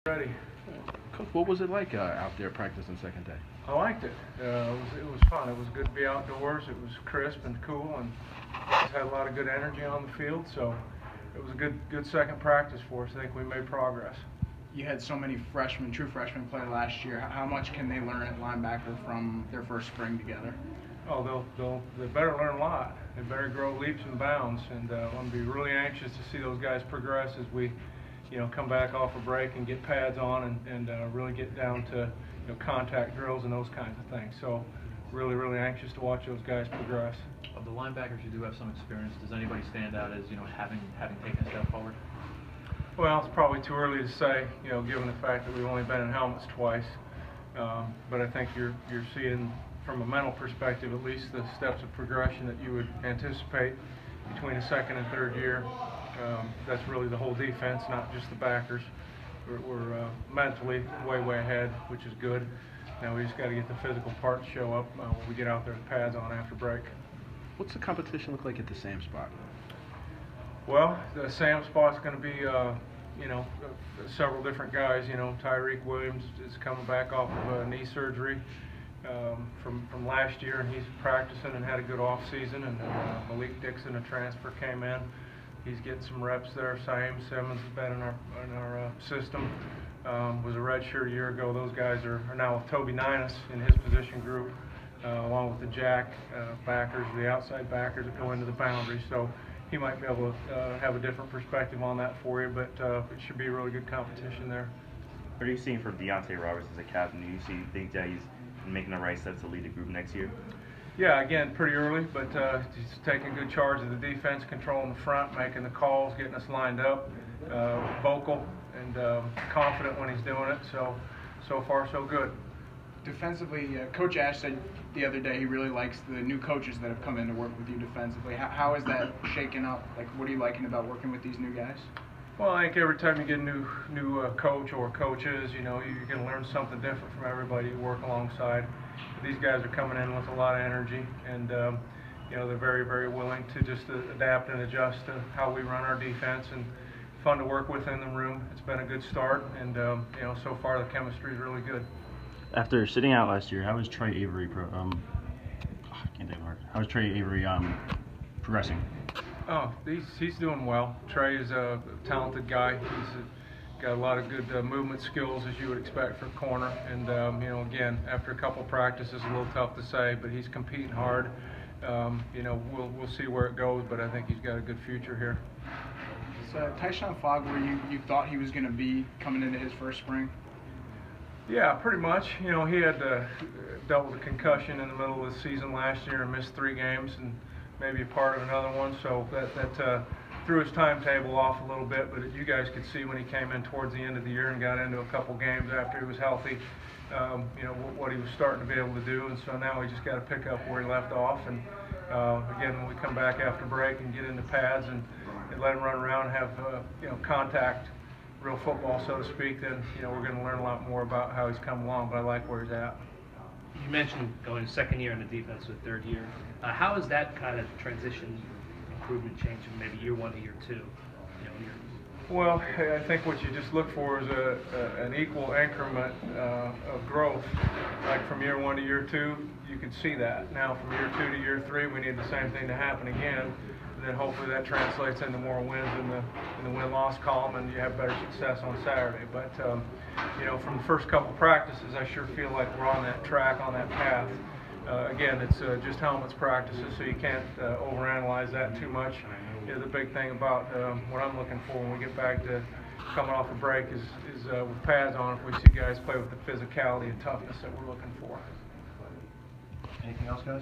Ready. Coach, what was it like out there practicing second day? I liked it. It was fun. It was good to be outdoors. It was crisp and cool, and just had a lot of good energy on the field. So it was a good second practice for us. I think we made progress. You had so many freshmen, true freshmen, play last year. How much can they learn at linebacker from their first spring together? Oh, they better learn a lot. They better grow leaps and bounds, and I'm be really anxious to see those guys progress as we, come back off a break and get pads on and really get down to contact drills and those kinds of things. So really anxious to watch those guys progress. Of the linebackers, you do have some experience. Does anybody stand out as having taken a step forward? Well, it's probably too early to say, given the fact that we've only been in helmets twice. But I think you're seeing, from a mental perspective, at least the steps of progression that you would anticipate between the second and third year. That's really the whole defense, not just the backers. We're mentally way ahead, which is good. Now we just got to get the physical part to show up when we get out there with pads on after break. What's the competition look like at the Sam spot? Well, the Sam spot's going to be, several different guys. Tyreek Williams is coming back off of knee surgery from last year, and he's practicing and had a good off season. And Malik Dixon, a transfer, came in. He's getting some reps there. Simmons has been in our system. Was a redshirt a year ago. Those guys are now with Toby Ninus in his position group, along with the jack backers, the outside backers that go into the boundary. So he might be able to have a different perspective on that for you, but it should be a really good competition there. What are you seeing from Deontay Roberts as a captain? Do you think that he's making the right steps to lead the group next year? Yeah, again, pretty early, but he's taking good charge of the defense, controlling the front, making the calls, getting us lined up, vocal and confident when he's doing it. So far, so good. Defensively, Coach Ash said the other day he really likes the new coaches that have come in to work with you defensively. How is that shaking up? Like, what are you liking about working with these new guys? Well, I think every time you get a new coach or coaches, you're going to learn something different from everybody you work alongside. These guys are coming in with a lot of energy, and they're very willing to just adapt and adjust to how we run our defense, and fun to work with in the room. It's been a good start, and so far the chemistry is really good. After sitting out last year, how was Trey Avery progressing? Oh, he's doing well. Trey is a talented guy. He's got a lot of good movement skills, as you would expect for a corner. And again, after a couple practices, a little tough to say, but he's competing hard. We'll see where it goes, but I think he's got a good future here. So Tyshawn Fogg, where you thought he was going to be coming into his first spring? Yeah, pretty much. He had dealt with a concussion in the middle of the season last year and missed 3 games and maybe a part of another one, so that threw his timetable off a little bit. But you guys could see when he came in towards the end of the year and got into a couple games after he was healthy, what he was starting to be able to do. And so now we just got to pick up where he left off. And again, when we come back after break and get into pads and let him run around and have contact, real football, so to speak, then we're going to learn a lot more about how he's come along. But I like where he's at. You mentioned going second year in the defense with third year. How has that kind of transition improvement changed from maybe year 1 to year 2? Well, I think what you just look for is an equal increment of growth. Like from year 1 to year 2, you can see that. Now from year 2 to year 3, we need the same thing to happen again. And then hopefully that translates into more wins in the win-loss column, and you have better success on Saturday. But from the first couple practices, I sure feel like we're on that track, on that path. Again, it's just helmets practices, so you can't overanalyze that too much. The big thing about what I'm looking for when we get back to coming off a break is with pads on, if we see guys play with the physicality and toughness that we're looking for. Anything else, guys?